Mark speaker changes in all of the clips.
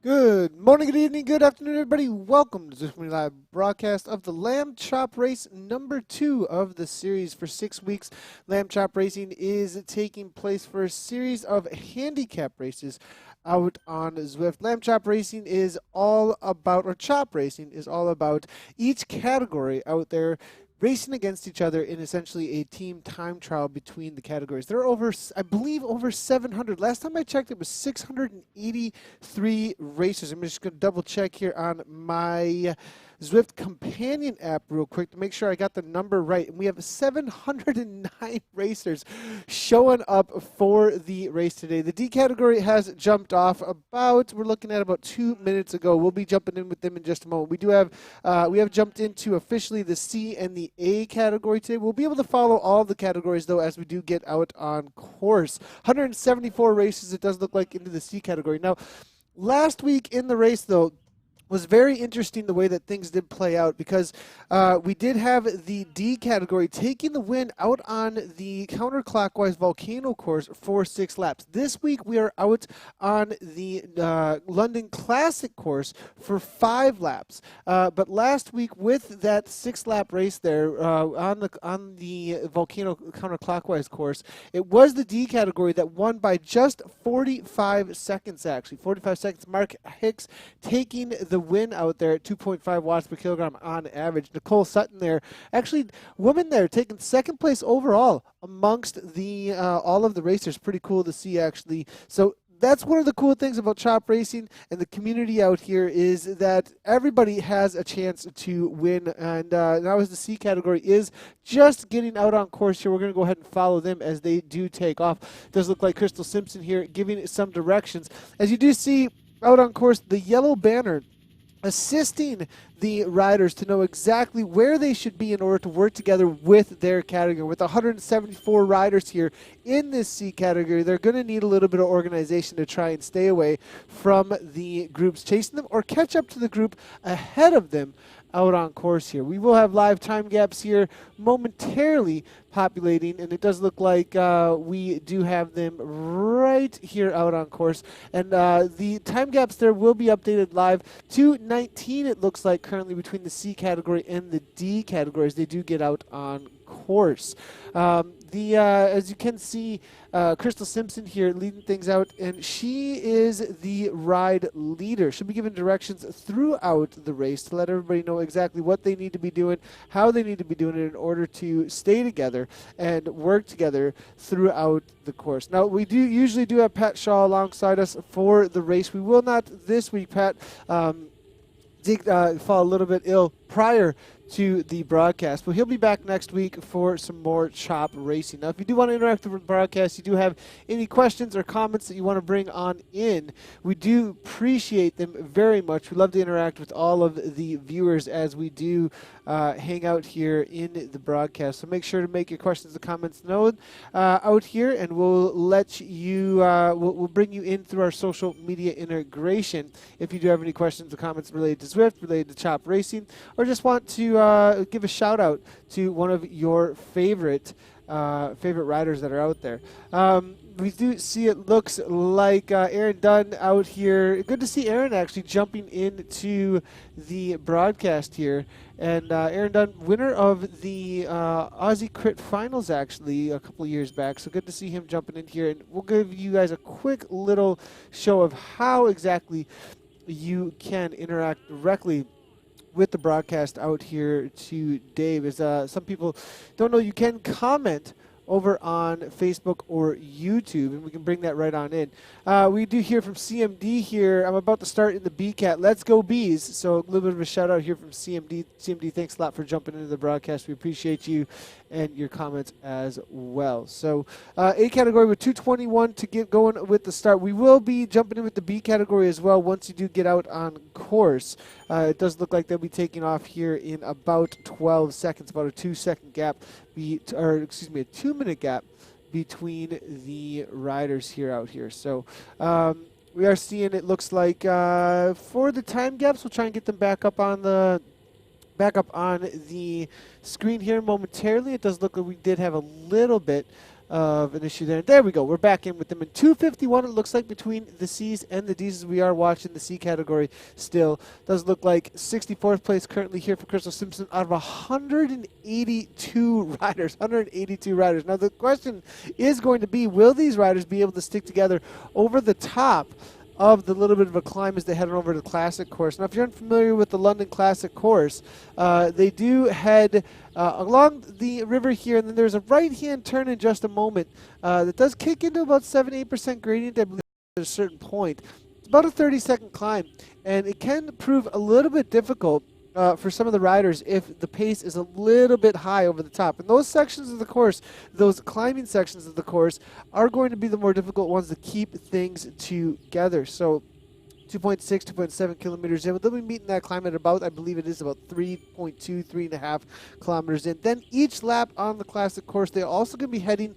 Speaker 1: Good morning, good evening, good afternoon, everybody. Welcome to this live broadcast of the Lamb Chop Race number 2 of the series for 6 weeks. Lamb Chop Racing is taking place for a series of handicap races out on Zwift. Lamb Chop Racing is all about, or Chop Racing is all about each category out there racing against each other in essentially a team time trial between the categories. There are over, I believe, over 700. Last time I checked, it was 683 racers. I'm just going to double check here on my Zwift companion app real quick to make sure I got the number right. And we have 709 racers showing up for the race today. The D category has jumped off we're looking at about 2 minutes ago. We'll be jumping in with them in just a moment. We have jumped into officially the C and the A category today. We'll be able to follow all the categories, though, as we do get out on course. 174 races, it does look like, into the C category. Now, last week in the race, though, was very interesting the way that things did play out because we did have the D category taking the win out on the counterclockwise volcano course for 6 laps. This week we are out on the London Classic course for 5 laps. But last week with that 6-lap race there on the volcano counterclockwise course, it was the D category that won by just 45 seconds actually. 45 seconds. Mark Hicks taking the win out there at 2.5 watts per kilogram on average. Nicole Sutton there, actually, woman there taking second place overall amongst the all of the racers. Pretty cool to see, actually. So that's one of the cool things about Chop Racing and the community out here is that everybody has a chance to win. And now as the C category is just getting out on course here, we're going to go ahead and follow them as they do take off. It does look like Crystal Simpson here giving some directions. As you do see out on course, the yellow banner assisting the riders to know exactly where they should be in order to work together with their category. With 174 riders here in this C category, they're going to need a little bit of organization to try and stay away from the groups chasing them or catch up to the group ahead of them out on course here. We will have live time gaps here momentarily populating, and it does look like we do have them right here out on course. And the time gaps there will be updated live to 19, it looks like, currently between the C category and the D categories. They do get out on course. As you can see, Crystal Simpson here leading things out, and she is the ride leader. She'll be giving directions throughout the race to let everybody know exactly what they need to be doing, how they need to be doing it in order to stay together and work together throughout the course. Now, we do usually have Pat Shaw alongside us for the race. We will not this week. Pat did fall a little bit ill prior to the broadcast, but he'll be back next week for some more Chop Racing. Now, if you do want to interact with the broadcast, you do have any questions or comments that you want to bring on in, we do appreciate them very much. We love to interact with all of the viewers as we do hang out here in the broadcast. So make sure to make your questions and comments known out here, and we'll let you, we'll bring you in through our social media integration if you do have any questions or comments related to Zwift, related to Chop Racing, or just want to give a shout out to one of your favorite riders that are out there. We do see it looks like Aaron Dunn out here. Good to see Aaron actually jumping into the broadcast here. And Aaron Dunn, winner of the Aussie Crit Finals actually a couple of years back. So good to see him jumping in here. And we'll give you guys a quick little show of how exactly you can interact directly with the broadcast out here today. As some people don't know, you can comment over on Facebook or YouTube, and we can bring that right on in. We do hear from CMD here. I'm about to start in the BCAT. Let's go Bees. So a little bit of a shout out here from CMD. CMD, thanks a lot for jumping into the broadcast. We appreciate you and your comments as well. So A category with 2:21 to get going with the start. We will be jumping in with the B category as well once you do get out on course. It does look like they'll be taking off here in about 12 seconds, about a 2-second gap, a 2-minute gap between the riders here out here. So we are seeing, it looks like for the time gaps, we'll try and get them back up on the screen here momentarily. It does look like we did have a little bit of an issue there. There we go. We're back in with them in 251. It looks like between the C's and the D's as we are watching the C category still. Does look like 64th place currently here for Crystal Simpson out of 182 riders. 182 riders. Now the question is going to be, will these riders be able to stick together over the top of the little bit of a climb as they head over to the Classic course? Now, if you're unfamiliar with the London Classic course, they do head along the river here, and then there's a right-hand turn in just a moment that does kick into about 7-8% gradient, I believe, at a certain point. It's about a 30-second climb, and it can prove a little bit difficult for some of the riders if the pace is a little bit high over the top. And those sections of the course, those climbing sections of the course, are going to be the more difficult ones to keep things together. So 2.6, 2.7 kilometers in. They'll be meeting that climb at about, I believe it is about 3.2, 3.5 kilometers in. Then each lap on the Classic course, they're also going to be heading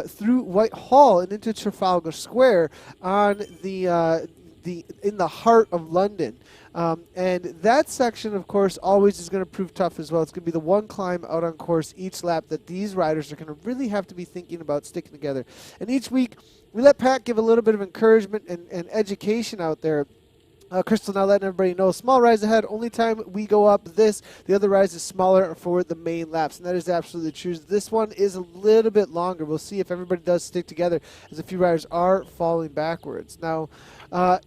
Speaker 1: through Whitehall and into Trafalgar Square on in the heart of London. And that section, of course, always is going to prove tough as well. It's going to be the one climb out on course each lap that these riders are going to really have to be thinking about sticking together. And each week, we let Pat give a little bit of encouragement and education out there. Crystal now letting everybody know, small rise ahead, only time we go up this, the other rise is smaller for the main laps, and that is absolutely true. This one is a little bit longer. We'll see if everybody does stick together, as a few riders are falling backwards. Now,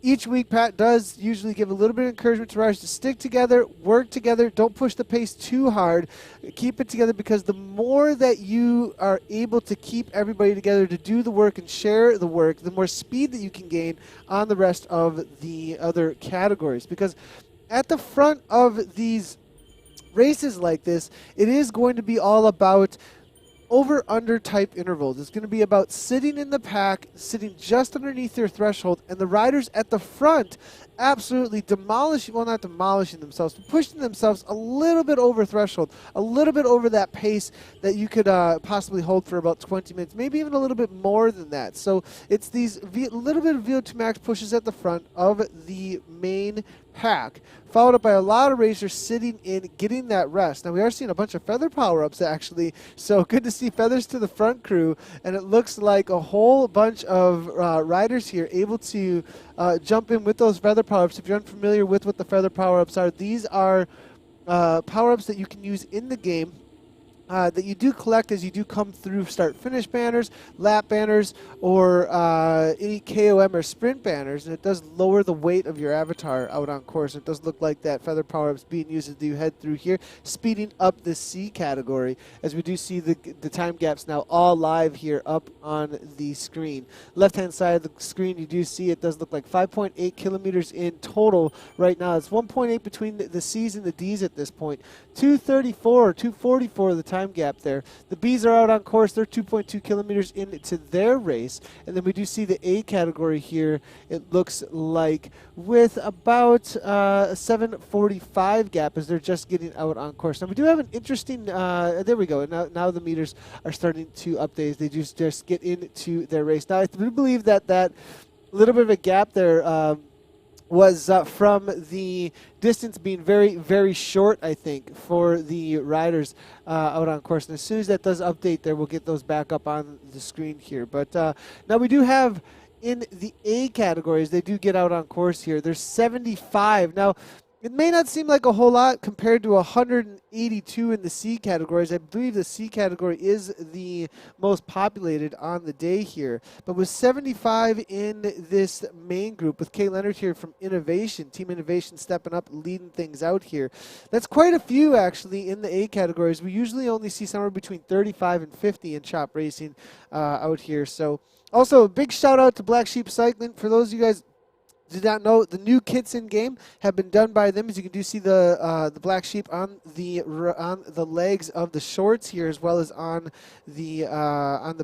Speaker 1: each week, Pat does usually give a little bit of encouragement to riders to stick together, work together, don't push the pace too hard, keep it together, because the more that you are able to keep everybody together to do the work and share the work, the more speed that you can gain on the rest of the other categories. Because at the front of these races like this, it is going to be all about over-under type intervals. It's going to be about sitting in the pack, sitting just underneath their threshold, and the riders at the front absolutely demolishing, well, not demolishing themselves, but pushing themselves a little bit over threshold, a little bit over that pace that you could possibly hold for about 20 minutes, maybe even a little bit more than that. So it's these little bit of VO2 max pushes at the front of the main pack, followed up by a lot of racers sitting in, getting that rest. Now, we are seeing a bunch of feather power-ups, actually, so good to see feathers to the front crew, and it looks like a whole bunch of riders here able to jump in with those feather power-ups. If you're unfamiliar with what the feather power-ups are, these are power-ups that you can use in the game that you do collect as you do come through start-finish banners, lap banners, or any KOM or sprint banners, and it does lower the weight of your avatar out on course. It does look like that feather power-up is being used as you head through here, speeding up the C category, as we do see the time gaps now all live here up on the screen. Left-hand side of the screen, you do see it does look like 5.8 kilometers in total right now. It's 1.8 between the C's and the D's at this point. 234 or 244 the time gap there. The B's are out on course. They're 2.2 kilometers into their race. And then we do see the A category here, it looks like, with about a 7:45 gap as they're just getting out on course. Now, we do have an interesting, there we go. Now the meters are starting to update as they just get into their race. Now, I do believe that little bit of a gap there was from the distance being very, very short, I think, for the riders out on course. And as soon as that does update there, we'll get those back up on the screen here. But now we do have in the A categories, they do get out on course here. There's 75. Now, it may not seem like a whole lot compared to 182 in the C categories. I believe the C category is the most populated on the day here. But with 75 in this main group, with Kay Leonard here from Innovation, Team Innovation stepping up, leading things out here. That's quite a few, actually, in the A categories. We usually only see somewhere between 35 and 50 in Chop Racing out here. So, also, a big shout-out to Black Sheep Cycling. For those of you guys did not know, the new kits in game have been done by them. As you can do see the black sheep on the legs of the shorts here, as well as on the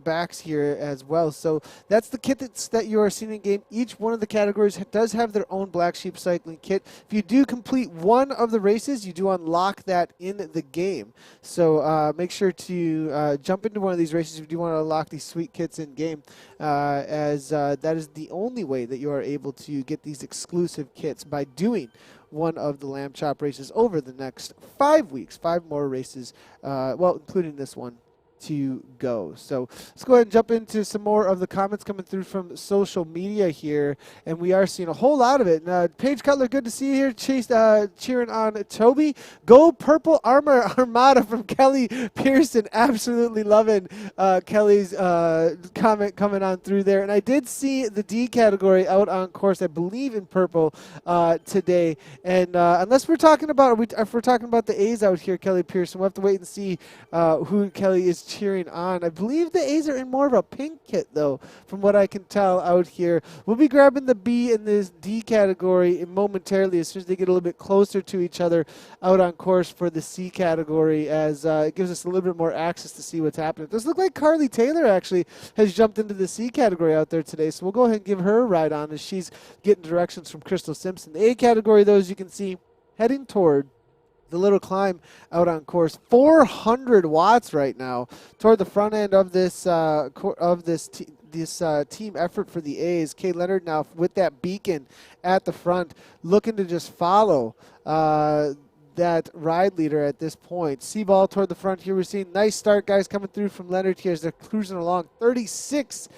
Speaker 1: backs here as well. So that's the kit that you are seeing in game. Each one of the categories does have their own Black Sheep Cycling kit. If you do complete one of the races, you do unlock that in the game. So make sure to jump into one of these races if you do want to unlock these sweet kits in game, as that is the only way that you are able to get these exclusive kits, by doing one of the Lamb Chop races over the next 5 weeks. 5 more races, well, including this one, to go. So let's go ahead and jump into some more of the comments coming through from social media here, and we are seeing a whole lot of it. Paige Cutler, good to see you here. Chase cheering on Toby. Go Purple Armor Armada from Kelly Pearson. Absolutely loving Kelly's comment coming on through there. And I did see the D category out on course, I believe in purple today. And unless we're talking about, if we're talking about the A's out here, Kelly Pearson, we'll have to wait and see who Kelly is cheering on. I believe the A's are in more of a pink kit, though, from what I can tell out here. We'll be grabbing the B in this D category momentarily as soon as they get a little bit closer to each other out on course for the C category, as it gives us a little bit more access to see what's happening. It does look like Carly Taylor actually has jumped into the C category out there today, so we'll go ahead and give her a ride on as she's getting directions from Crystal Simpson. The A category, though, as you can see, heading toward the little climb out on course. 400 watts right now toward the front end of this team effort for the A's. Kay Leonard now with that beacon at the front, looking to just follow that ride leader at this point. Seaball toward the front here. We're seeing nice start, guys, coming through from Leonard here as they're cruising along. 36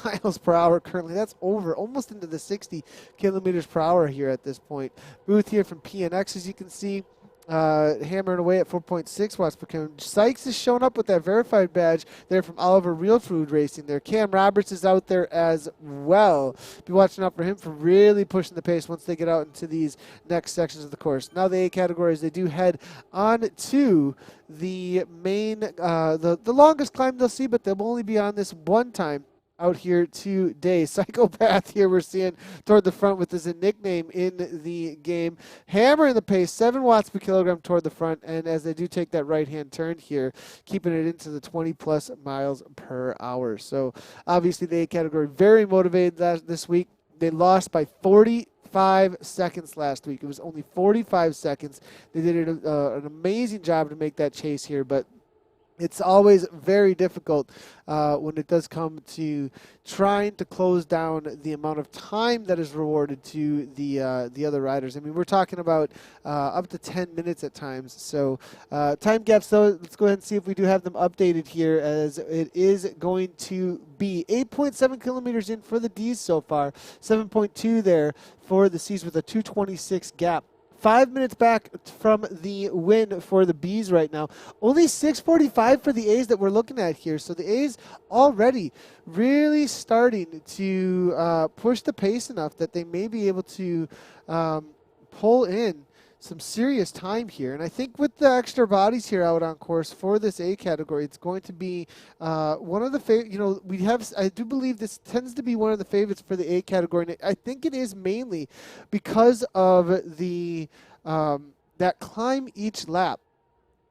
Speaker 1: miles per hour currently. That's over almost into the 60 kilometers per hour here at this point. Booth here from PNX, as you can see, hammering away at 4.6 watts per kilometer. Sykes is showing up with that verified badge there from Oliver Real Food Racing there. Cam Roberts is out there as well. Be watching out for him for really pushing the pace once they get out into these next sections of the course. Now the A categories, they do head on to the main, the longest climb they'll see, but they'll only be on this one time out here today. Psychopath here we're seeing toward the front with his nickname in the game. Hammering the pace, 7 watts per kilogram toward the front, and as they do take that right-hand turn here, keeping it into the 20-plus miles per hour. So obviously the A category very motivated this week. They lost by 45 seconds last week. It was only 45 seconds. They did an amazing job to make that chase here, but it's always very difficult when it does come to trying to close down the amount of time that is rewarded to the other riders. I mean, we're talking about up to 10 minutes at times. So time gaps, though, let's go ahead and see if we do have them updated here, as it is going to be 8.7 kilometers in for the Ds so far, 7.2 there for the Cs with a 2:26 gap. 5 minutes back from the win for the Bs right now. Only 6:45 for the A's that we're looking at here. So the A's already really starting to push the pace enough that they may be able to pull in some serious time here. And I think with the extra bodies here out on course for this A category, it's going to be one of the I do believe this tends to be one of the favorites for the A category. And I think it is mainly because of the that climb each lap.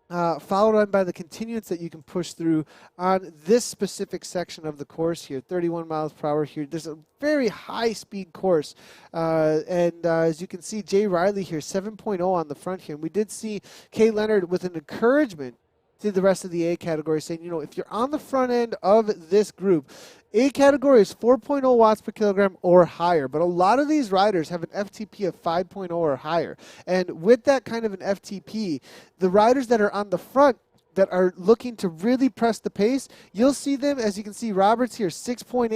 Speaker 1: Followed on by the continuance that you can push through on this specific section of the course here, 31 miles per hour here. There's a very high-speed course. And as you can see, Jay Riley here, 7.0 on the front here. And we did see Kay Leonard with an encouragement to the rest of the A category, saying, if you're on the front end of this group, A category is 4.0 watts per kilogram or higher, but a lot of these riders have an FTP of 5.0 or higher. And with that kind of an FTP, the riders that are on the front that are looking to really press the pace, you'll see them, as you can see, Roberts here, 6.8.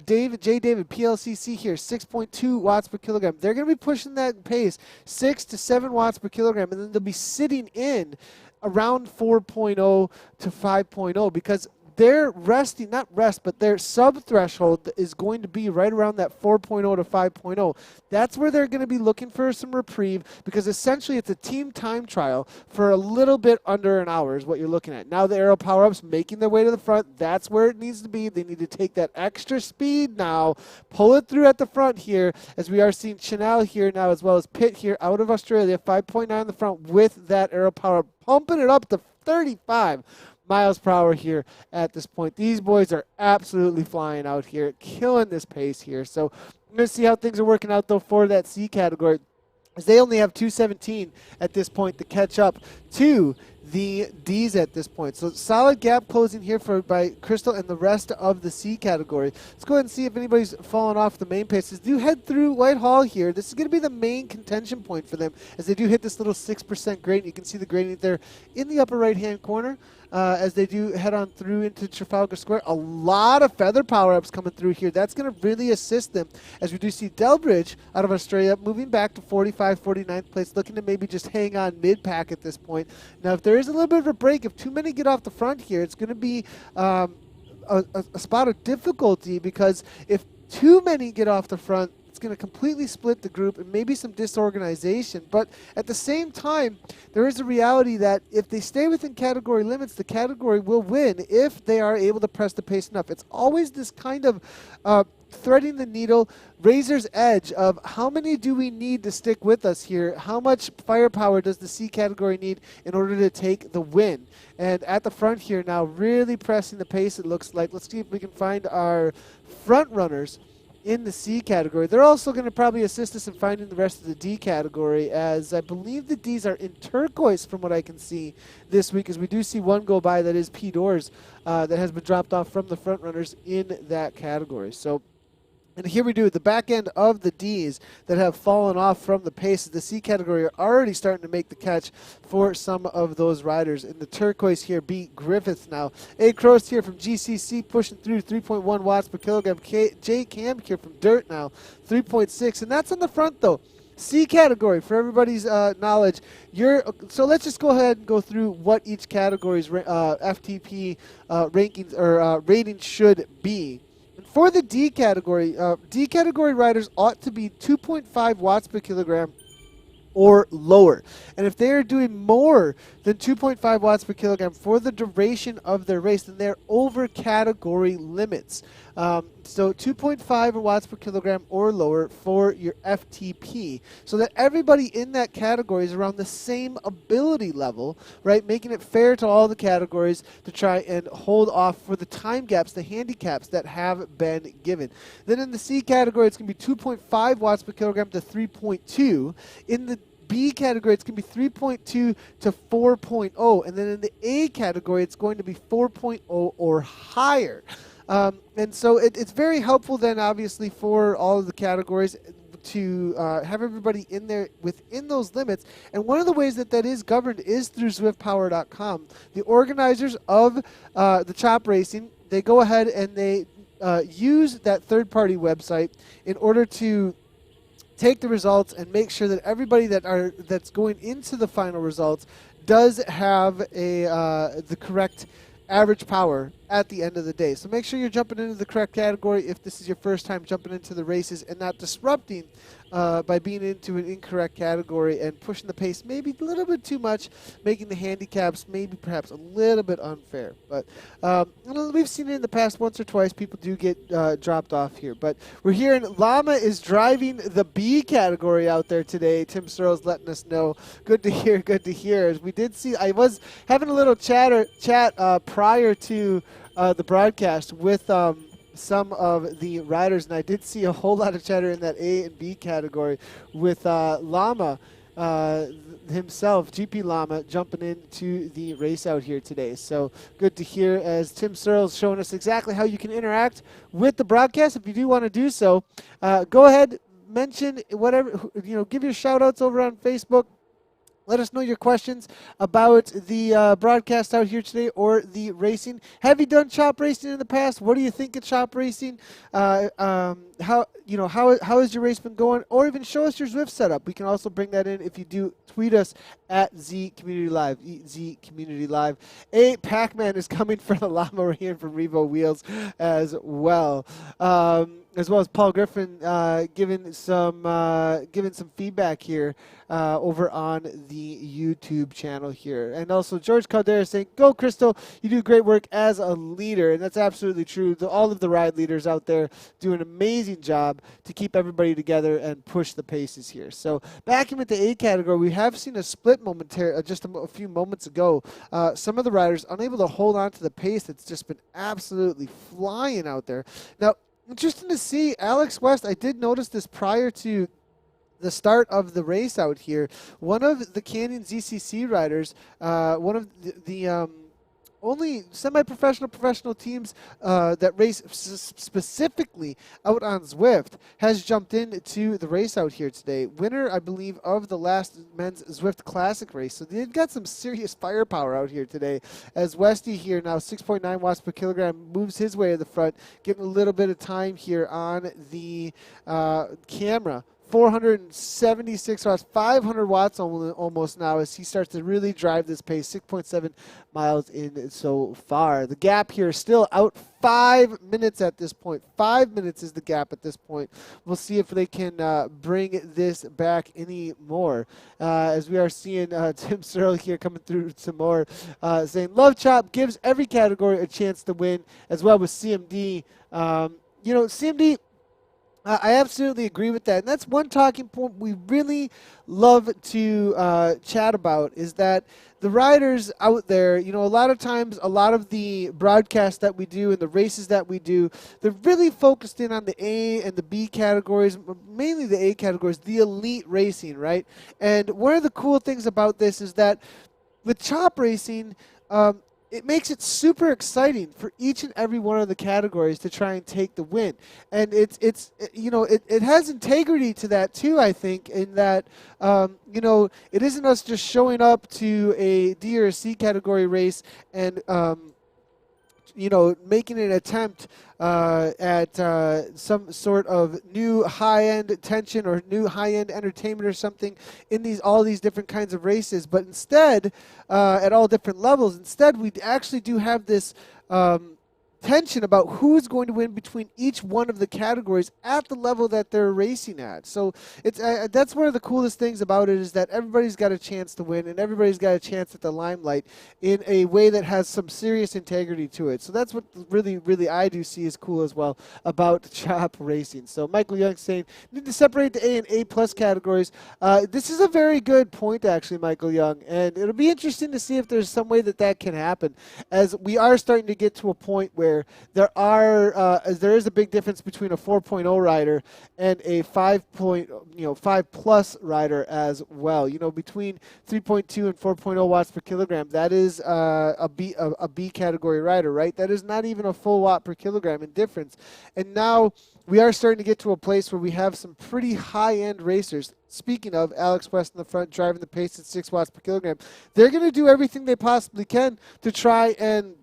Speaker 1: J. David, PLCC here, 6.2 watts per kilogram. They're going to be pushing that pace 6 to 7 watts per kilogram, and then they'll be sitting in around 4.0 to 5.0 because their their sub-threshold is going to be right around that 4.0 to 5.0. That's where they're going to be looking for some reprieve, because essentially it's a team time trial for a little bit under an hour is what you're looking at. Now the aero power-ups making their way to the front. That's where it needs to be. They need to take that extra speed now, pull it through at the front here, as we are seeing Chanel here now, as well as Pitt here out of Australia, 5.9 in the front with that aero power, pumping it up to 35 miles per hour here at this point. These boys are absolutely flying out here, killing this pace here. So I'm going to see how things are working out, though, for that C category, as they only have 2:17 at this point to catch up to the D's at this point. So solid gap closing here by Crystal and the rest of the C category. Let's go ahead and see if anybody's fallen off the main pace. As they do head through Whitehall here, this is going to be the main contention point for them as they do hit this little 6% gradient. You can see the gradient there in the upper right-hand corner. As they do head on through into Trafalgar Square. A lot of feather power-ups coming through here. That's going to really assist them as we do see Delbridge out of Australia moving back to 45, 49th place, looking to maybe just hang on mid-pack at this point. Now, if there is a little bit of a break, if too many get off the front here, it's going to be a spot of difficulty because if too many get off the front, it's going to completely split the group and maybe some disorganization. But at the same time, there is a reality that if they stay within category limits, the category will win if they are able to press the pace enough. It's always this kind of threading the needle, razor's edge of how many do we need to stick with us here? How much firepower does the C category need in order to take the win? And at the front here now, really pressing the pace, it looks like. Let's see if we can find our front runners in the C category. They're also going to probably assist us in finding the rest of the D category, as I believe the Ds are in turquoise from what I can see this week, as we do see one go by that is P. Doors that has been dropped off from the front runners in that category. So, and here we do the back end of the Ds that have fallen off from the pace. The C category are already starting to make the catch for some of those riders. In the turquoise here, B. Griffith now. A. Crost here from GCC pushing through 3.1 watts per kilogram. J. Camp here from Dirt now, 3.6. And that's on the front though. C category, for everybody's knowledge. So let's just go ahead and go through what each category's FTP rankings or ratings should be. For the D category riders ought to be 2.5 watts per kilogram or lower. And if they are doing more than 2.5 watts per kilogram for the duration of their race, then they're over category limits. So 2.5 watts per kilogram or lower for your FTP, so that everybody in that category is around the same ability level, right? Making it fair to all the categories to try and hold off for the time gaps, the handicaps that have been given. Then in the C category, it's going to be 2.5 watts per kilogram to 3.2. In the B category, it's going to be 3.2 to 4.0. And then in the A category, it's going to be 4.0 or higher. And so it's very helpful then, obviously, for all of the categories to have everybody in there within those limits. And one of the ways that is governed is through ZwiftPower.com. The organizers of the Chop Racing, they go ahead and they use that third-party website in order to take the results and make sure that everybody that's going into the final results does have the correct average power at the end of the day. So make sure you're jumping into the correct category if this is your first time jumping into the races and not disrupting by being into an incorrect category and pushing the pace maybe a little bit too much, making the handicaps maybe perhaps a little bit unfair. But we've seen it in the past once or twice. People do get dropped off here. But we're hearing Llama is driving the B category out there today. Tim Searles letting us know. Good to hear, good to hear. As we did see, I was having a little chat prior to the broadcast with some of the riders, and I did see a whole lot of chatter in that A and B category with Llama himself, GP Llama, jumping into the race out here today. So good to hear, as Tim Searles showing us exactly how you can interact with the broadcast. If you do want to do so, go ahead, mention whatever, give your shout outs over on Facebook. Let us know your questions about the broadcast out here today or the racing. Have you done chop racing in the past? What do you think of chop racing? How has your race been going? Or even show us your Zwift setup. We can also bring that in if you do tweet us at Z Community Live. Z Community Live. A Pac-Man is coming for the Llama. We're hearing from Revo Wheels as well. As well as Paul Griffin giving some feedback here over on the YouTube channel here. And also George Caldera saying, "Go Crystal, you do great work as a leader." And that's absolutely true. All of the ride leaders out there do an amazing job to keep everybody together and push the paces here. So back in with the A category, we have seen a split momentarily just a few moments ago. Some of the riders unable to hold on to the pace that's just been absolutely flying out there. Now, interesting to see Alex West. I did notice this prior to the start of the race out here, one of the Canyon ZCC riders, one of the only professional teams that race specifically out on Zwift, has jumped into the race out here today. Winner, I believe, of the last men's Zwift Classic race. So they've got some serious firepower out here today. As Westy here now, 6.9 watts per kilogram, moves his way to the front, getting a little bit of time here on the camera. 476 watts, 500 watts almost now as he starts to really drive this pace. 6.7 miles in so far. The gap here is still out 5 minutes at this point. 5 minutes is the gap at this point. We'll see if they can bring this back any more. As we are seeing Tim Searle here coming through some more, saying Love Chop gives every category a chance to win, as well with CMD. CMD, I absolutely agree with that. And that's one talking point we really love to chat about, is that the riders out there, a lot of times, a lot of the broadcasts that we do and the races that we do, they're really focused in on the A and the B categories, mainly the A categories, the elite racing, right? And one of the cool things about this is that with chop racing, it makes it super exciting for each and every one of the categories to try and take the win. And it has integrity to that too, I think, in that, it isn't us just showing up to a D or a C category race and, making an attempt at some sort of new high-end attention or new high-end entertainment or something in all these different kinds of races. But instead, at all different levels, instead we actually do have this tension about who's going to win between each one of the categories at the level that they're racing at. So it's that's one of the coolest things about it, is that everybody's got a chance to win and everybody's got a chance at the limelight in a way that has some serious integrity to it. So that's what really, really I do see is cool as well about chop racing. So Michael Young saying, need to separate the A and A plus categories. This is a very good point, actually, Michael Young, and it'll be interesting to see if there's some way that can happen, as we are starting to get to a point where there is a big difference between a 4.0 rider and a 5 plus rider as well. Between 3.2 and 4.0 watts per kilogram, that is a B category rider, right? That is not even a full watt per kilogram in difference. And now we are starting to get to a place where we have some pretty high-end racers. Speaking of, Alex West in the front driving the pace at 6 watts per kilogram. They're going to do everything they possibly can to try and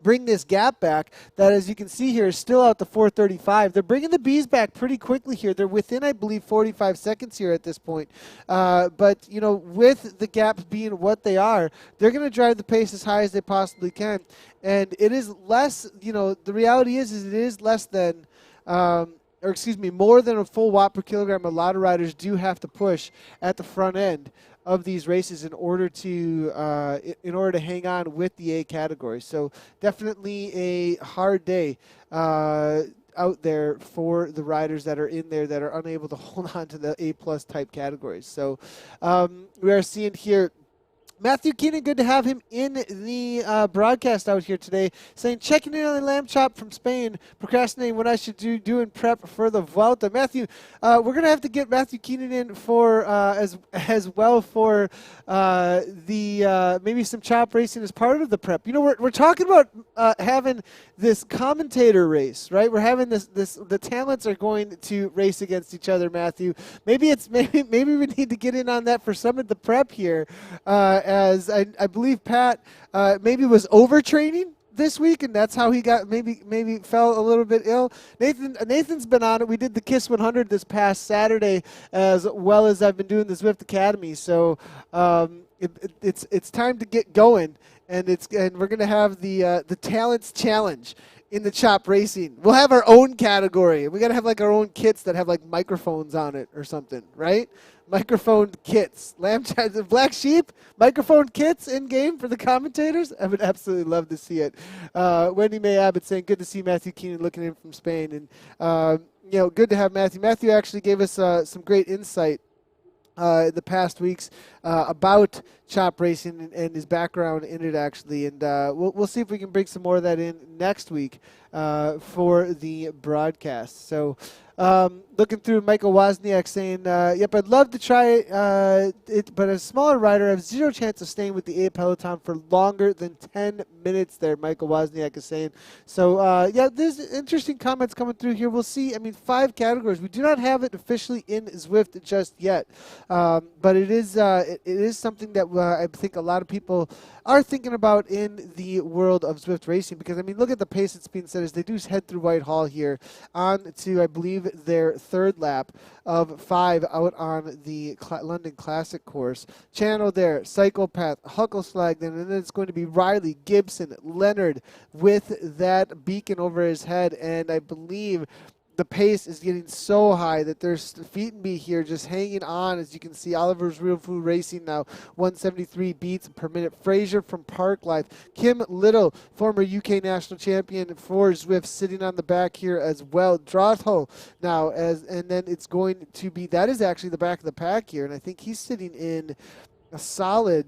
Speaker 1: bring this gap back that, as you can see here, is still out to 4:35. They're bringing the Bs back pretty quickly here. They're within, I believe, 45 seconds here at this point. But, with the gaps being what they are, they're going to drive the pace as high as they possibly can. And it is less, the reality is it is less than, more than a full watt per kilogram. A lot of riders do have to push at the front end of these races in order to hang on with the A category. So definitely a hard day out there for the riders that are in there that are unable to hold on to the A plus type categories. So we are seeing here Matthew Keenan, good to have him in the broadcast out here today, saying, checking in on the lamb chop from Spain, procrastinating what I should do in prep for the Vuelta. Matthew, we're going to have to get Matthew Keenan in for as well for maybe some chop racing as part of the prep. We're talking about having this commentator race, right? We're having the talents are going to race against each other, Matthew. Maybe we need to get in on that for some of the prep here. As I believe Pat maybe was overtraining this week, and that's how he got maybe fell a little bit ill. Nathan's been on it. We did the KISS 100 this past Saturday, as well as I've been doing the Zwift Academy. So it's time to get going, and we're gonna have the Talents Challenge in the chop racing. We'll have our own category. We gotta have like our own kits that have like microphones on it or something, right? Microphone kits. Black Sheep, microphone kits in game for the commentators. I would absolutely love to see it. Wendy Mae Abbott saying, good to see Matthew Keenan looking in from Spain. And, good to have Matthew. Matthew actually gave us some great insight in the past weeks about Chop Racing and his background in it, actually. And we'll see if we can bring some more of that in next week for the broadcast. So looking through, Michael Wozniak saying, yep, I'd love to try it, but as a smaller rider, I have zero chance of staying with the A Peloton for longer than 10 minutes there, Michael Wozniak is saying. So, yeah, there's interesting comments coming through here. We'll see. I mean, 5 categories. We do not have it officially in Zwift just yet, but it is something that I think a lot of people are thinking about in the world of Zwift racing, because, I mean, look at the pace that's being set as they do head through Whitehall here on to, I believe, their third lap of 5 out on the London Classic course. Channel there, Psychopath, Huckelslag, and then it's going to be Riley, Gibson, Leonard with that beacon over his head, and I believe the pace is getting so high that there's Feetenby here just hanging on. As you can see, Oliver's Real Food Racing now 173 beats per minute. Fraser from Park Life. Kim Little, former UK national champion for Zwift, sitting on the back here as well. Drotho now, and then it's going to be, that is actually the back of the pack here, and I think he's sitting in a solid,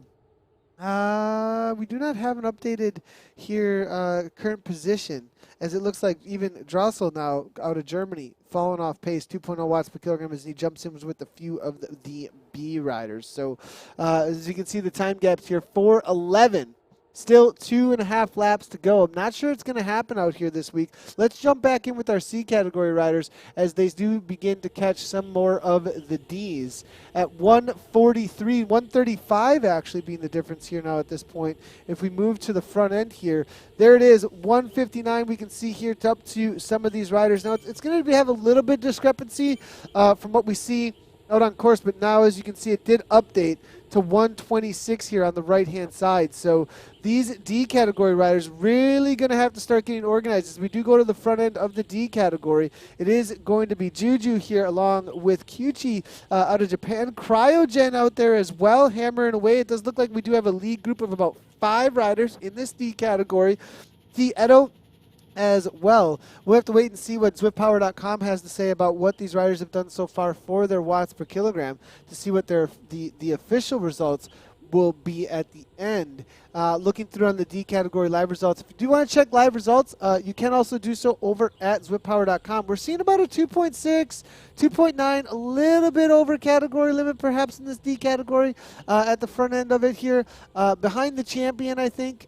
Speaker 1: we do not have an updated here current position, as it looks like even Drossel now out of Germany falling off pace, 2.0 watts per kilogram as he jumps in with a few of the B riders. So as you can see, the time gaps here, 4:11. Still 2.5 laps to go. I'm not sure it's going to happen out here this week. Let's jump back in with our C category riders as they do begin to catch some more of the Ds. At 143, 135 actually being the difference here now at this point. If we move to the front end here, there it is, 159 we can see here to up to some of these riders. Now it's going to have a little bit discrepancy from what we see out on course, but now as you can see, it did update to 126 here on the right-hand side. So these D category riders really going to have to start getting organized. As we do go to the front end of the D category, it is going to be Juju here along with Kyuchi out of Japan. Cryogen out there as well, hammering away. It does look like we do have a lead group of about 5 riders in this D category. The Edo as well. We'll have to wait and see what ZwiftPower.com has to say about what these riders have done so far for their watts per kilogram to see what their the official results will be at the end. Looking through on the D category live results. If you do want to check live results, you can also do so over at ZwiftPower.com. We're seeing about a 2.6, 2.9, a little bit over category limit perhaps in this D category at the front end of it here. Behind the champion, I think.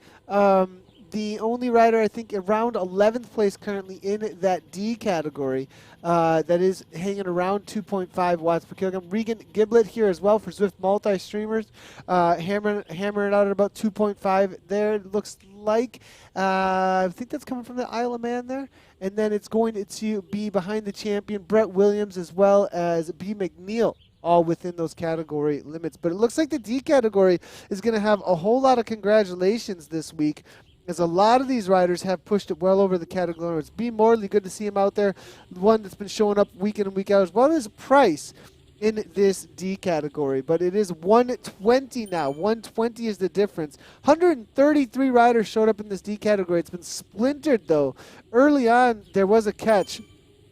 Speaker 1: The only rider, I think, around 11th place currently in that D category that is hanging around 2.5 watts per kilogram. Regan Giblet here as well for Zwift multi-streamers, hammering it out at about 2.5 there. It looks like, I think that's coming from the Isle of Man there. And then it's going to be behind the champion, Brett Williams, as well as B. McNeil, all within those category limits. But it looks like the D category is going to have a whole lot of congratulations this week, as a lot of these riders have pushed it well over the category limits. B. Morley, good to see him out there, the one that's been showing up week in and week out, as well as Price in this D category. But it is 120 now. 120 is the difference. 133 riders showed up in this D category. It's been splintered, though. Early on, there was a catch.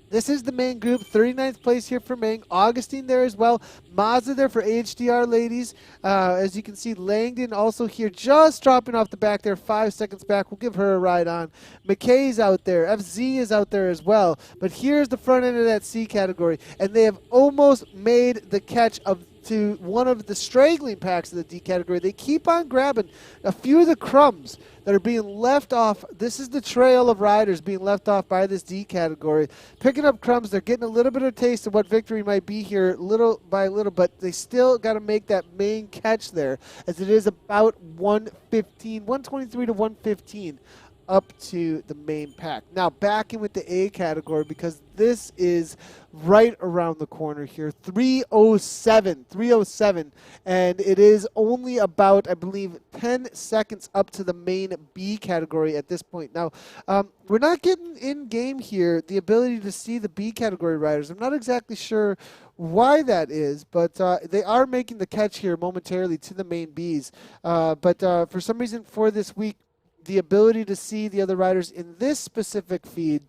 Speaker 1: This is the main group, 39th place here for Meng. Augustine there as well. Mazda there for HDR ladies. As you can see, Langdon also here, just dropping off the back there, 5 seconds back. We'll give her a ride on. McKay's out there. FZ is out there as well. But here's the front end of that C category, and they have almost made the catch to one of the straggling packs of the D category. They keep on grabbing a few of the crumbs that are being left off. This is the trail of riders being left off by this D category. Picking up crumbs, they're getting a little bit of taste of what victory might be here little by little, but they still got to make that main catch there, as it is about 115, 123 to 115 up to the main pack. Now back in with the A category, because this is right around the corner here. 307, and it is only about, I believe, 10 seconds up to the main B category at this point. Now, we're not getting in game here the ability to see the B category riders. I'm not exactly sure why that is, but they are making the catch here momentarily to the main Bs. But for some reason for this week, the ability to see the other riders in this specific feed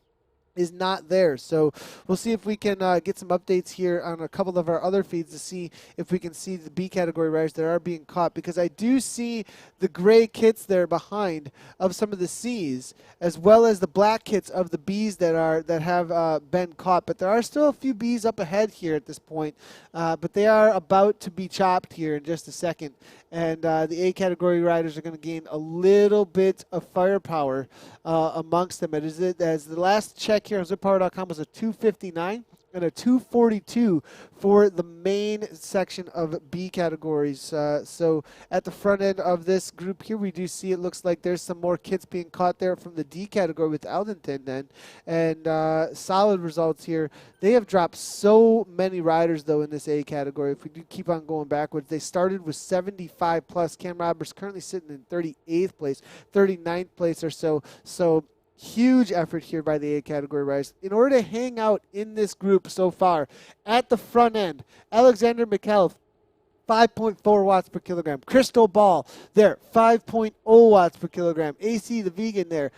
Speaker 1: is not there. So we'll see if we can get some updates here on a couple of our other feeds to see if we can see the B category riders that are being caught, because I do see the gray kits there behind of some of the C's, as well as the black kits of the B's that have been caught. But there are still a few B's up ahead here at this point, but they are about to be chopped here in just a second. And the A category riders are going to gain a little bit of firepower amongst them. As the last check here on zippower.com was a 259 and a 242 for the main section of B categories. So at the front end of this group here, we do see it looks like there's some more kits being caught there from the D category with Eldonton then. And solid results here. They have dropped so many riders, though, in this A category. If we do keep on going backwards, they started with 75 plus. Cam Roberts currently sitting in 38th place, 39th place or so. So huge effort here by the A category riders. In order to hang out in this group so far, at the front end, Alexander McAuliffe, 5.4 watts per kilogram. Crystal Ball there, 5.0 watts per kilogram. AC the Vegan there,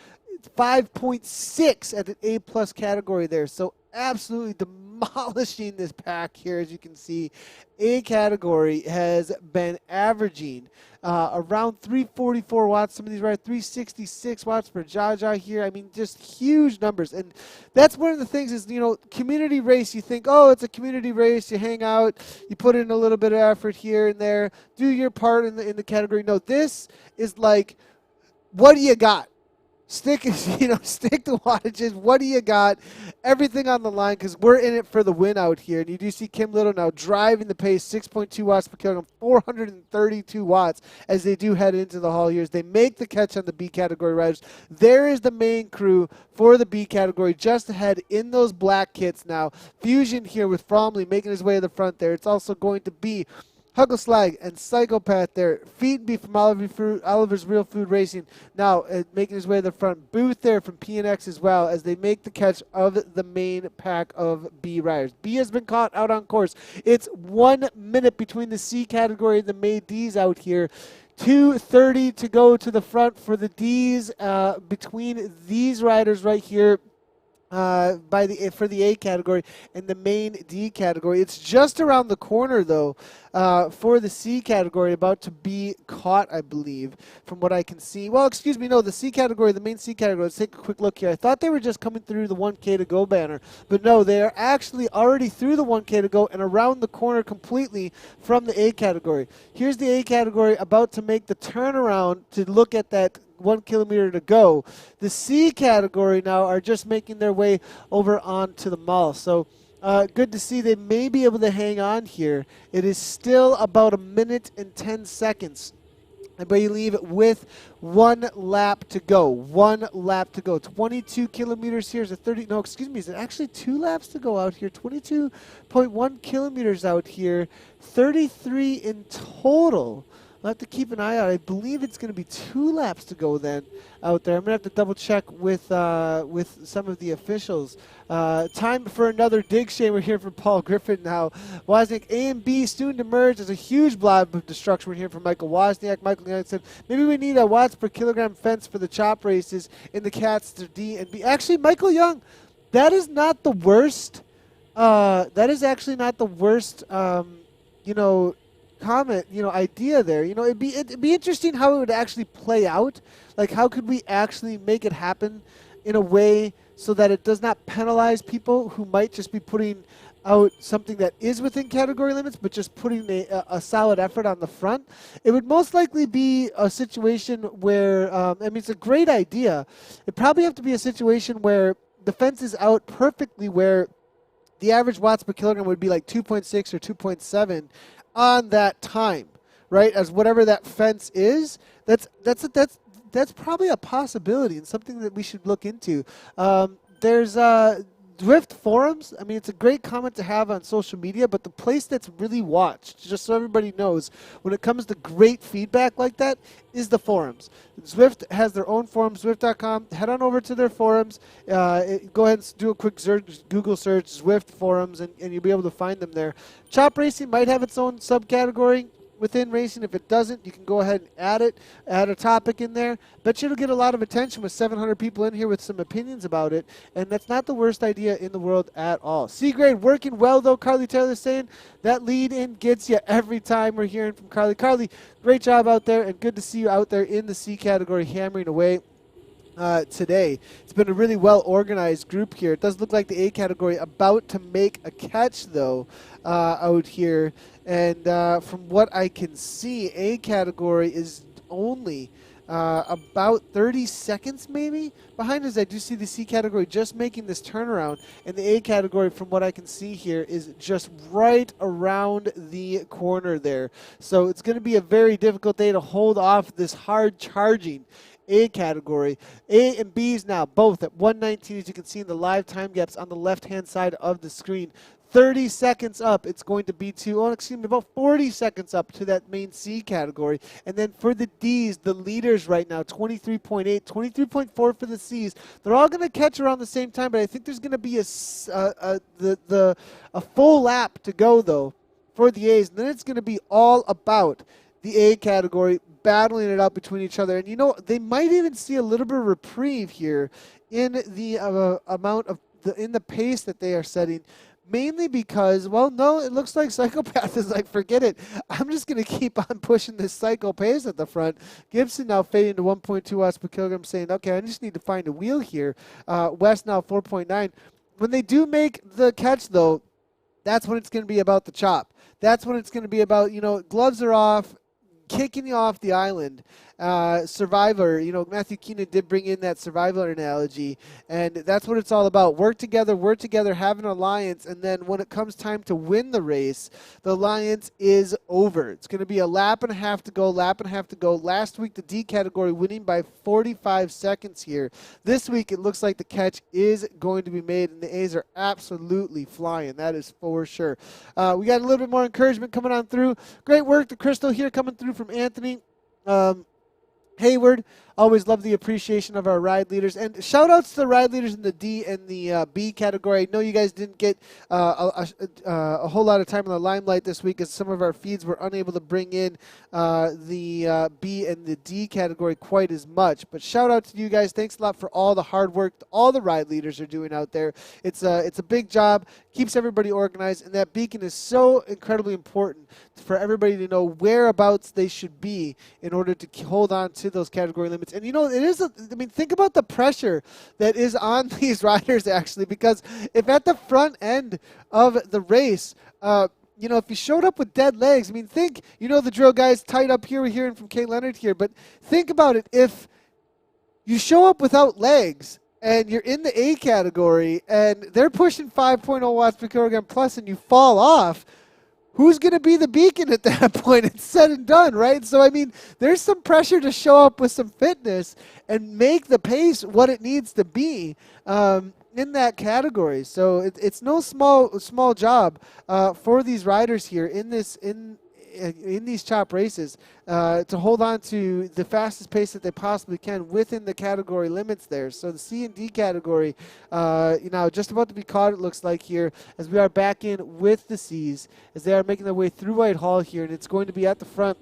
Speaker 1: 5.6 at the A plus category there. So absolutely demolishing this pack here. As you can see, A category has been averaging around 344 watts. Some of these right 366 watts per Jaja here. I mean, just huge numbers. And that's one of the things is, you know, community race. You think, oh, it's a community race. You hang out. You put in a little bit of effort here and there. Do your part in the category. No, this is like, what do you got? Stick to wattages. What do you got? Everything on the line, because we're in it for the win out here. And you do see Kim Little now driving the pace, 6.2 watts per kilogram, 432 watts as they do head into the haul here. As they make the catch on the B category riders. There is the main crew for the B category just ahead in those black kits now. Fusion here with Fromley making his way to the front there. It's also going to be Huggleslag and Psychopath there. Feed Me from Oliver's Real Food Racing now making his way to the front. Booth there from PNX as well as they make the catch of the main pack of B riders. B has been caught out on course. It's 1 minute between the C category and the main D's out here. 2:30 to go to the front for the D's between these riders right here. For the A category and the main D category. It's just around the corner, though, for the C category, about to be caught, I believe, from what I can see. Well, excuse me, no, the C category, the main C category. Let's take a quick look here. I thought they were just coming through the 1K to go banner, but no, they are actually already through the 1K to go and around the corner completely from the A category. Here's the A category about to make the turnaround to look at that 1 kilometer to go. The C category now are just making their way over onto the mall. So good to see they may be able to hang on here. It is still about 1 minute and 10 seconds. I believe with 1 lap to go. 1 lap to go. 22 kilometers here is a 30. No, excuse me. Is it actually 2 laps to go out here? 22.1 kilometers out here. 33 in total. I'll have to keep an eye out. I believe it's going to be 2 laps to go then out there. I'm going to have to double check with some of the officials. Time for another dig shame. We're here from Paul Griffin now. Wozniak A and B soon to merge. There's a huge blob of destruction. We're here from Michael Wozniak. Michael Young said, maybe we need a watts per kilogram fence for the chop races in the cats to D and B. Actually, Michael Young, that is not the worst. That is actually not the worst, comment, idea there. It'd be interesting how it would actually play out. Like, how could we actually make it happen in a way so that it does not penalize people who might just be putting out something that is within category limits, but just putting a solid effort on the front? It would most likely be a situation where, it's a great idea. It'd probably have to be a situation where the fence is out perfectly, where the average watts per kilogram would be like 2.6 or 2.7 on that time, right? As whatever that fence is, that's probably a possibility and something that we should look into. There's Zwift forums. I mean, it's a great comment to have on social media, but the place that's really watched, just so everybody knows, when it comes to great feedback like that, is the forums. Zwift has their own forums, Zwift.com. Head on over to their forums. Go ahead and do a quick search, Google search, Zwift forums, and you'll be able to find them there. Chop racing might have its own subcategory. within racing. If it doesn't, you can go ahead and add a topic in there. Bet you it'll get a lot of attention with 700 people in here with some opinions about it, and that's not the worst idea in the world at all. C-grade working well, though. Carly Taylor saying that lead in gets you every time. We're hearing from Carly. Carly, great job out there, and good to see you out there in the C category hammering away. Today. It's been a really well-organized group here. It does look like the A category about to make a catch, though, out here. And from what I can see, A category is only about 30 seconds maybe behind us. I do see the C category just making this turnaround, and the A category, from what I can see here, is just right around the corner there. So it's going to be a very difficult day to hold off this hard-charging A category. A and B's now both at 1:19, as you can see in the live time gaps on the left-hand side of the screen. 30 seconds up, it's going to be about 40 seconds up to that main C category. And then for the D's, the leaders right now, 23.8, 23.4 for the C's. They're all going to catch around the same time, but I think there's going to be a full lap to go, though, for the A's. And then it's going to be all about the A category battling it out between each other. And, you know, they might even see a little bit of reprieve here in the in the pace that they are setting. Mainly because, well, no, it looks like Psychopath is like, forget it. I'm just going to keep on pushing this Psycho pace at the front. Gibson now fading to 1.2 watts per kilogram, saying, okay, I just need to find a wheel here. West now 4.9. When they do make the catch, though, that's when it's going to be about the chop. That's when it's going to be about, you know, gloves are off, kicking you off the island. Survivor, you know, Matthew Keenan did bring in that survivor analogy, and that's what it's all about. Work together, have an alliance, and then when it comes time to win the race, the alliance is over. It's going to be a lap and a half to go. Last week, the D category winning by 45 seconds here. This week, it looks like the catch is going to be made, and the A's are absolutely flying. That is for sure. We got a little bit more encouragement coming on through. Great work to Crystal here coming through from Anthony. Hayward, always love the appreciation of our ride leaders. And shout-outs to the ride leaders in the D and the B category. I know you guys didn't get a whole lot of time in the limelight this week as some of our feeds were unable to bring in the B and the D category quite as much. But shout-out to you guys. Thanks a lot for all the hard work all the ride leaders are doing out there. It's a big job. Keeps everybody organized. And that beacon is so incredibly important for everybody to know whereabouts they should be in order to hold on to those category limits. And, you know, it is, think about the pressure that is on these riders, actually, because if at the front end of the race, you know, if you showed up with dead legs, I mean, think, you know, the drill guys tied up here, we're hearing from Kay Leonard here, but think about it. If you show up without legs and you're in the A category and they're pushing 5.0 watts per kilogram plus and you fall off, who's going to be the beacon at that point? It's said and done, right? So, I mean, there's some pressure to show up with some fitness and make the pace what it needs to be in that category. So it's no small job for these riders here in these chop races to hold on to the fastest pace that they possibly can within the category limits there. So the C and D category, you know, just about to be caught, it looks like here, as we are back in with the C's, as they are making their way through Whitehall here, and it's going to be at the front.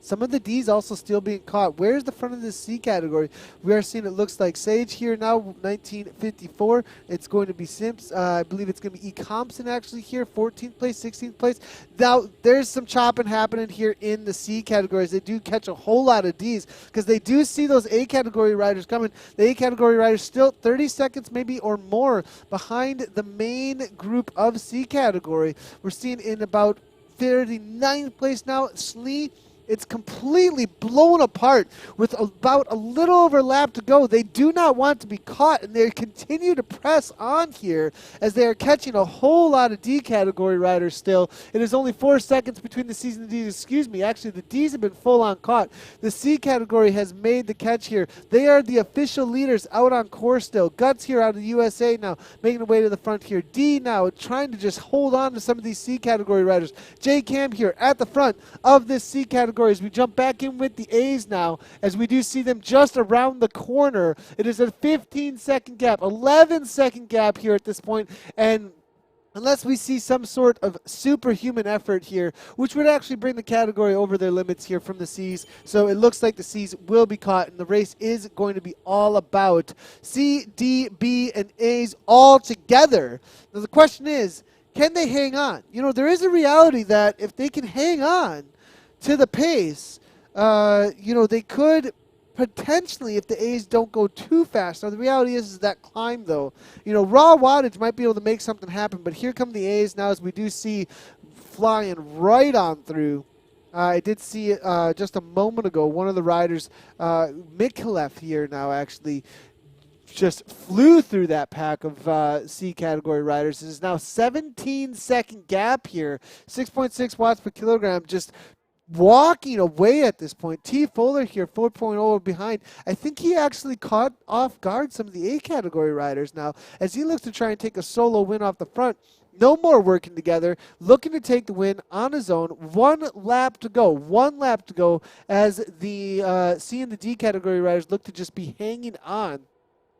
Speaker 1: Some of the D's also still being caught. Where's the front of the C category? We are seeing it looks like Sage here now, 1954. It's going to be Simps. I believe it's going to be E. Compson actually here, 14th place, 16th place. Now, there's some chopping happening here in the C categories. They do catch a whole lot of D's because they do see those A category riders coming. The A category riders still 30 seconds maybe or more behind the main group of C category. We're seeing in about 39th place now, Slee. It's completely blown apart with about a little over lap to go. They do not want to be caught, and they continue to press on here as they are catching a whole lot of D category riders still. It is only 4 seconds between the C's and the D's. Excuse me. Actually, the D's have been full on caught. The C category has made the catch here. They are the official leaders out on course still. Guts here out of the USA now, making their way to the front here. D now trying to just hold on to some of these C category riders. J Cam here at the front of this C category. As we jump back in with the A's now, as we do see them just around the corner. It is a 15-second gap, 11-second gap here at this point, and unless we see some sort of superhuman effort here, which would actually bring the category over their limits here from the C's. So it looks like the C's will be caught, and the race is going to be all about C, D, B, and A's all together. Now the question is, can they hang on? You know, there is a reality that if they can hang on to the pace, you know, they could potentially, if the A's don't go too fast. Now, the reality is that climb, though, you know, raw wattage might be able to make something happen, but here come the A's now as we do see flying right on through. I did see just a moment ago, one of the riders, Mikulev here now actually, just flew through that pack of C category riders. It is now 17-second gap here, 6.6 watts per kilogram, just walking away at this point. T. Fuller here, 4.0 behind. I think he actually caught off guard some of the A category riders now as he looks to try and take a solo win off the front. No more working together, looking to take the win on his own. 1 lap to go. 1 lap to go as the C and the D category riders look to just be hanging on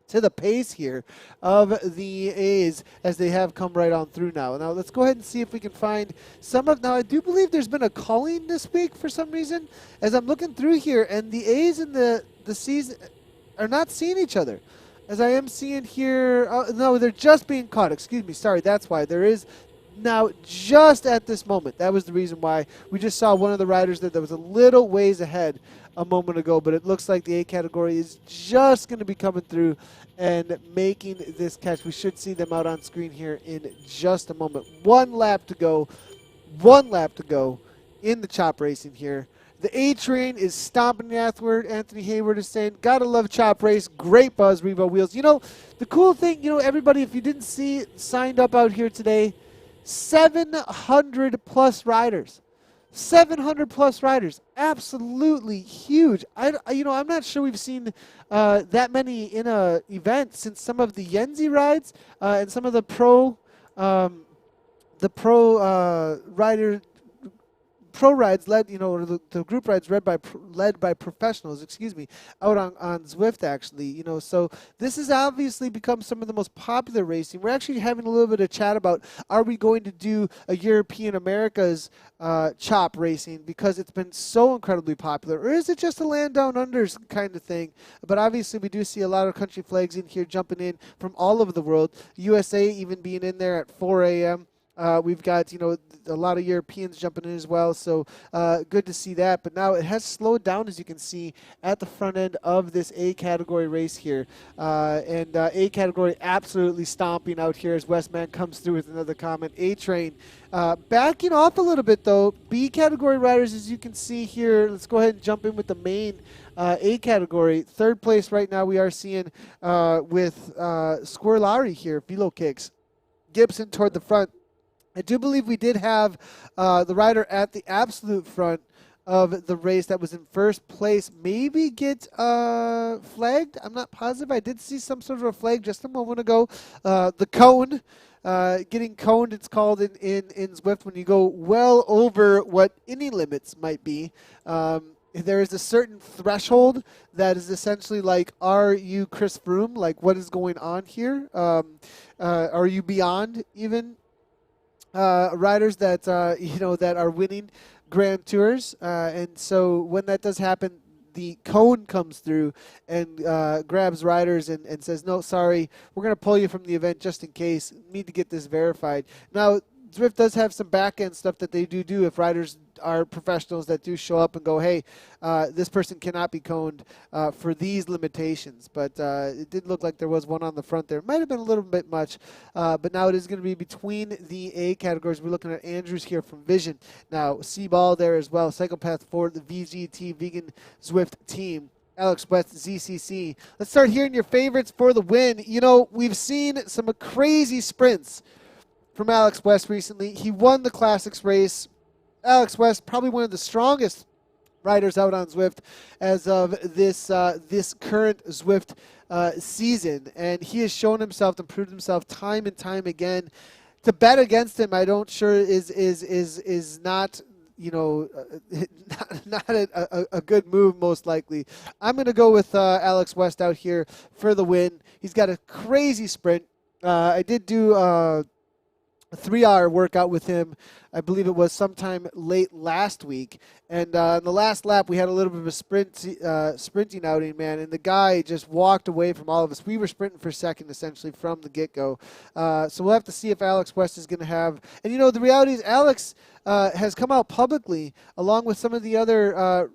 Speaker 1: to the pace here of the A's as they have come right on through now. Now let's go ahead and see if we can find some of, now I do believe there's been a culling this week for some reason as I'm looking through here, and the A's and the C's are not seeing each other. As I am seeing here, no, they're just being caught. Excuse me, sorry, that's why. There is now just at this moment. That was the reason why we just saw one of the riders that was a little ways ahead a moment ago, but it looks like the A category is just going to be coming through and making this catch. We should see them out on screen here in just a moment. 1 lap to go. 1 lap to go in the chop racing here. The A train is stomping northward. Anthony Hayward is saying, gotta love chop race. Great buzz, Revo Wheels. You know, the cool thing, you know, everybody, if you didn't see, signed up out here today, 700 plus riders. 700 plus riders, absolutely huge. You know, I'm not sure we've seen that many in a event since some of the Yenzi rides and some of the pro rides led, you know, or the group rides led by professionals, excuse me, out on Zwift actually, you know. So this has obviously become some of the most popular racing. We're actually having a little bit of chat about, are we going to do a European Americas chop racing because it's been so incredibly popular, or is it just a land down unders kind of thing? But obviously we do see a lot of country flags in here jumping in from all over the world. USA even being in there at 4 a.m. We've got, you know, a lot of Europeans jumping in as well, so good to see that. But now it has slowed down, as you can see, at the front end of this A category race here. And A category absolutely stomping out here as Westman comes through with another comment. A train backing off a little bit, though. B category riders, as you can see here, let's go ahead and jump in with the main A category. Third place right now we are seeing with Squirlari here, Velo Kicks. Gibson toward the front. I do believe we did have the rider at the absolute front of the race that was in first place maybe get flagged. I'm not positive. I did see some sort of a flag just a moment ago. The cone, getting coned, it's called in Zwift when you go well over what any limits might be. There is a certain threshold that is essentially like, are you Chris Froome? Like, what is going on here? Are you beyond even riders that you know, that are winning Grand Tours, and so when that does happen, the cone comes through and grabs riders and says, no, sorry, we're going to pull you from the event just in case. Need to get this verified. Now, Zwift does have some back-end stuff that they do if riders are professionals that do show up and go, hey, this person cannot be coned for these limitations. But it did look like there was one on the front there. It might have been a little bit much, but now it is going to be between the A categories. We're looking at Andrews here from Vision. Now, C-Ball there as well. Psychopath for the VGT, Vegan Zwift team. Alex West, ZCC. Let's start hearing your favorites for the win. You know, we've seen some crazy sprints from Alex West recently. He won the Classics race. Alex West, probably one of the strongest riders out on Zwift as of this this current Zwift season, and he has shown himself and proved himself time and time again. To bet against him, I don't sure is not, you know, not a good move, most likely. I'm going to go with Alex West out here for the win. He's got a crazy sprint. I did do a 3-hour workout with him. I believe it was sometime late last week. And in the last lap, we had a little bit of a sprinting outing, man. And the guy just walked away from all of us. We were sprinting for second, essentially, from the get-go. So we'll have to see if Alex West is going to have. And, the reality is Alex has come out publicly, along with some of the other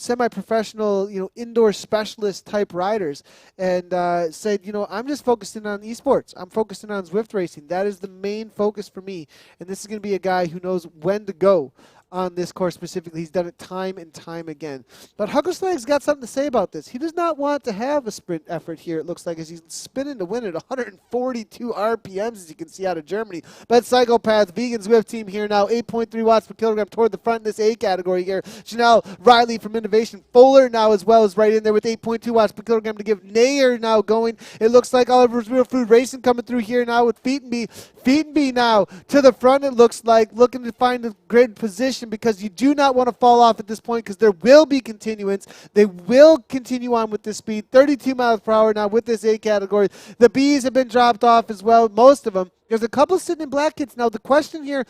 Speaker 1: semi-professional, indoor specialist type riders, and said, I'm just focusing on esports. I'm focusing on Zwift racing. That is the main focus for me. And this is going to be a guy who knows when to go on this course specifically. He's done it time and time again. But Huckelslag's got something to say about this. He does not want to have a sprint effort here, it looks like, as he's spinning to win at 142 RPMs, as you can see out of Germany. But Psychopath, Vegan Zwift team here now, 8.3 watts per kilogram toward the front in this A category here. Janelle Riley from Innovation. Fuller now as well is right in there with 8.2 watts per kilogram to give Nayer now going. It looks like Oliver's Real Food Racing coming through here now with Feetenby. Feetenby now to the front, it looks like, looking to find a great position, because you do not want to fall off at this point, because there will be continuance. They will continue on with this speed, 32 miles per hour now with this A category. The Bs have been dropped off as well, most of them. There's a couple sitting in black kits. Now the question here,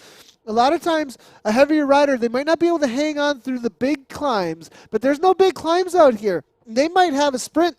Speaker 1: a lot of times a heavier rider, they might not be able to hang on through the big climbs, but there's no big climbs out here. They might have a sprint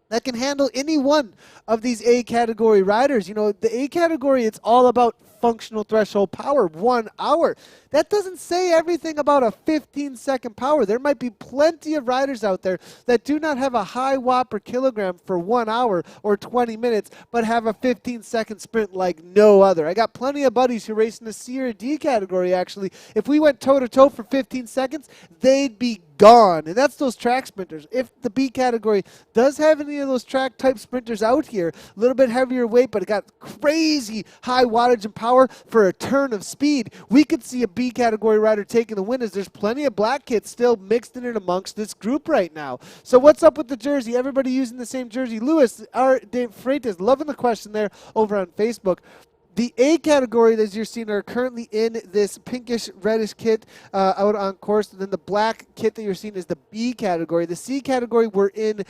Speaker 1: that can handle any one of these A category riders. The A category, it's all about functional threshold power, 1 hour. That doesn't say everything about a 15-second power. There might be plenty of riders out there that do not have a high watt per kilogram for 1 hour or 20 minutes, but have a 15-second sprint like no other. I got plenty of buddies who race in the C or D category, actually. If we went toe-to-toe for 15 seconds, they'd be gone. And that's those track sprinters. If the B category does have any of those track type sprinters out here, a little bit heavier weight, but it got crazy high wattage and power for a turn of speed, we could see a B category rider taking the win, as there's plenty of black kits still mixed in amongst this group right now. So what's up with the jersey? Everybody using the same jersey. Lewis, our Dave Freitas, loving the question there over on Facebook. The A category, as you're seeing, are currently in this pinkish reddish kit out on course. And then the black kit that you're seeing is the B category. The C category, we're in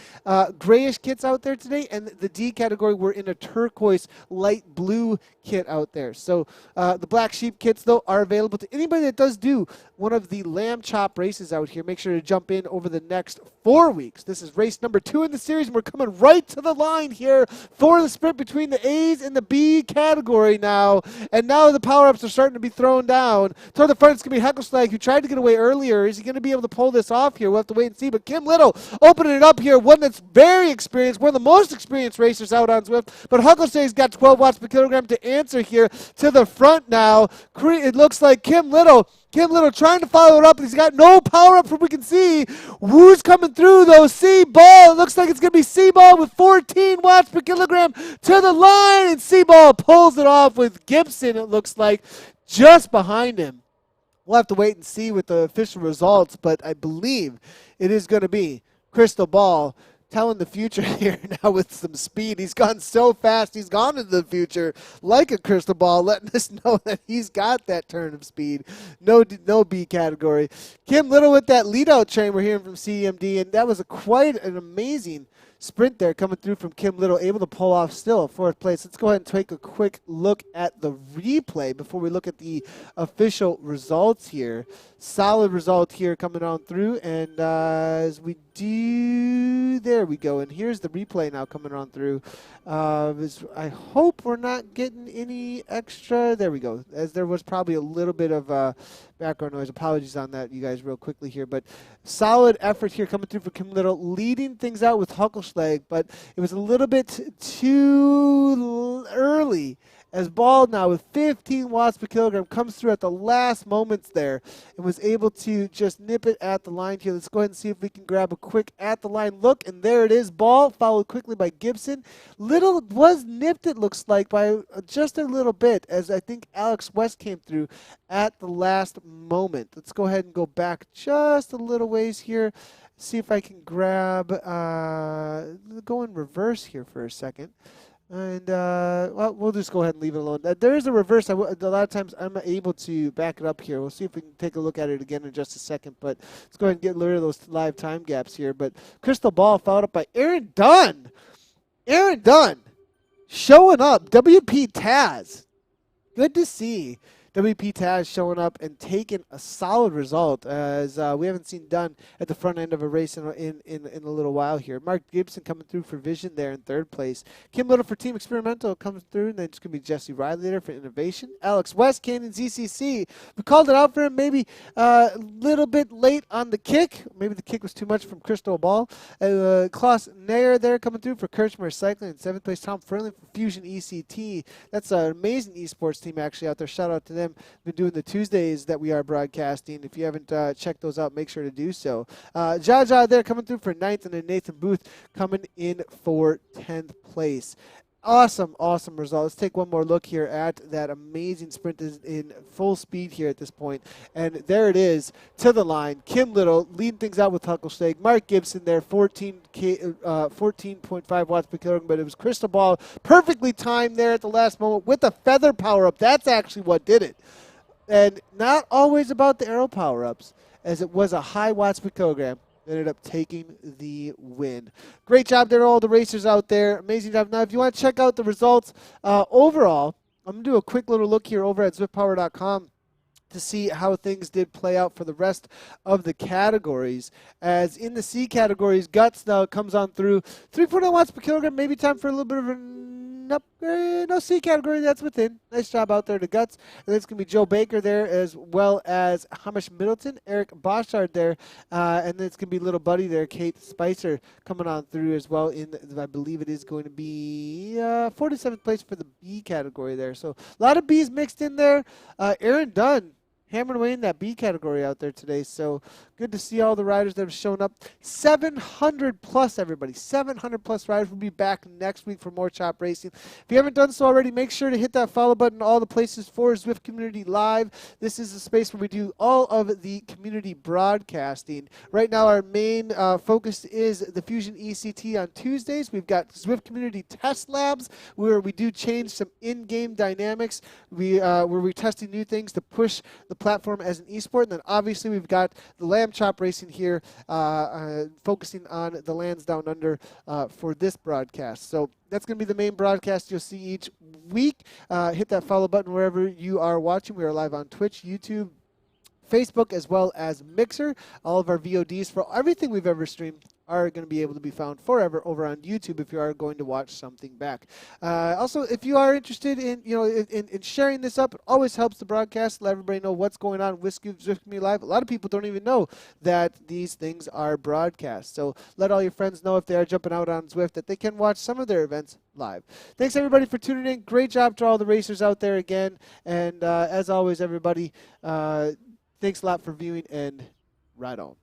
Speaker 1: grayish kits out there today. And the D category, we're in a turquoise light blue kit out there. So the Black Sheep kits, though, are available to anybody that does do one of the Lamb Chop races out here. Make sure to jump in over the next 4 weeks. This is race number 2 in the series, and we're coming right to the line here for the sprint between the A's and the B category now. And now the power-ups are starting to be thrown down. Toward the front, it's going to be Heckelslag, who tried to get away earlier. Is he going to be able to pull this off here? We'll have to wait and see. But Kim Little opening it up here, one that's very experienced, one of the most experienced racers out on Zwift. But Heckelslag's got 12 watts per kilogram to answer here to the front now. It looks like Kim Little trying to follow it up, and he's got no power up from we can see. Who's coming through, though? C-Ball. It looks like it's going to be C-Ball with 14 watts per kilogram to the line, and C-Ball pulls it off with Gibson, it looks like, just behind him. We'll have to wait and see with the official results, but I believe it is going to be Crystal Ball telling the future here now with some speed. He's gone so fast. He's gone into the future like a crystal ball, letting us know that he's got that turn of speed. No B category. Kim Little with that lead-out train we're hearing from CMD, and that was quite an amazing sprint there coming through from Kim Little, able to pull off still 4th place. Let's go ahead and take a quick look at the replay before we look at the official results here. Solid result here coming on through, and as we do, there we go. And here's the replay now coming on through. I hope we're not getting any extra. There we go. As there was probably a little bit of background noise. Apologies on that, you guys, real quickly here. But solid effort here coming through for Kim Little, leading things out with Huckelslag, but it was a little bit too early, as Ball now with 15 watts per kilogram comes through at the last moments there and was able to just nip it at the line here. Let's go ahead and see if we can grab a quick at the line look, and there it is. Ball followed quickly by Gibson. Little was nipped, it looks like, by just a little bit, as I think Alex West came through at the last moment. Let's go ahead and go back just a little ways here. See if I can grab, go in reverse here for a second. And, well, we'll just go ahead and leave it alone. There is a reverse. A lot of times I'm able to back it up here. We'll see if we can take a look at it again in just a second. But let's go ahead and get rid of those live time gaps here. But Crystal Ball followed up by Aaron Dunn. Aaron Dunn showing up. WP Taz. good to see WP Taz showing up and taking a solid result, as we haven't seen done at the front end of a race in a little while here. Mark Gibson coming through for Vision there in third place. Kim Little for Team Experimental comes through, and then it's going to be Jesse Riley there for Innovation. Alex West, Canyon ZCC. We called it out for him maybe a little bit late on the kick. Maybe the kick was too much from Crystal Ball. Klaus Nair there coming through for Kirchner Cycling. In seventh place, Tom Furling for Fusion ECT. That's an amazing esports team actually out there. Shout out to them. Been doing the Tuesdays that we are broadcasting. If you haven't checked those out, make sure to do so. Jaja there coming through for 9th, and then Nathan Booth coming in for 10th place. Awesome result. Let's take one more look here at that amazing sprint in full speed here at this point. And there it is to the line. Kim Little leading things out with Huckelsteg. Mark Gibson there, 14.5 watts per kilogram, but it was Crystal Ball perfectly timed there at the last moment with a feather power-up. That's actually what did it. And not always about the aero power-ups, as it was a high watts per kilogram. Ended up taking the win. Great job there, all the racers out there. Amazing job. Now, if you want to check out the results overall, I'm going to do a quick little look here over at ZwiftPower.com to see how things did play out for the rest of the categories. As in the C categories, Guts now comes on through 3.0 watts per kilogram. Maybe time for a little bit of an upgrade. No C category, that's within. Nice job out there to Guts. And it's going to be Joe Baker there, as well as Hamish Middleton, Eric Boschard there, and then it's going to be little buddy there, Kate Spicer, coming on through as well. I believe it is going to be 47th place for the B category there. So a lot of B's mixed in there. Aaron Dunn hammering away in that B category out there today. So good to see all the riders that have shown up. 700 plus, everybody. 700 plus riders will be back next week for more Chop Racing. If you haven't done so already, make sure to hit that follow button. All the places for Zwift Community Live. This is a space where we do all of the community broadcasting. Right now, our main focus is the Fusion ECT on Tuesdays. We've got Zwift Community Test Labs, where we do change some in-game dynamics. Where we're testing new things to push the platform as an esport. And then obviously we've got the Lamb Chop Racing here, focusing on the lands down under for this broadcast. So that's going to be the main broadcast you'll see each week. Hit that follow button wherever you are watching. We are live on Twitch, YouTube, Facebook, as well as Mixer. All of our VODs for everything we've ever streamed are going to be able to be found forever over on YouTube if you are going to watch something back. Also, if you are interested in sharing this up, it always helps the broadcast. Let everybody know what's going on with Zwift Community Live. A lot of people don't even know that these things are broadcast. So let all your friends know if they are jumping out on Zwift that they can watch some of their events live. Thanks everybody for tuning in. Great job to all the racers out there again. And as always, everybody, thanks a lot for viewing, and ride on.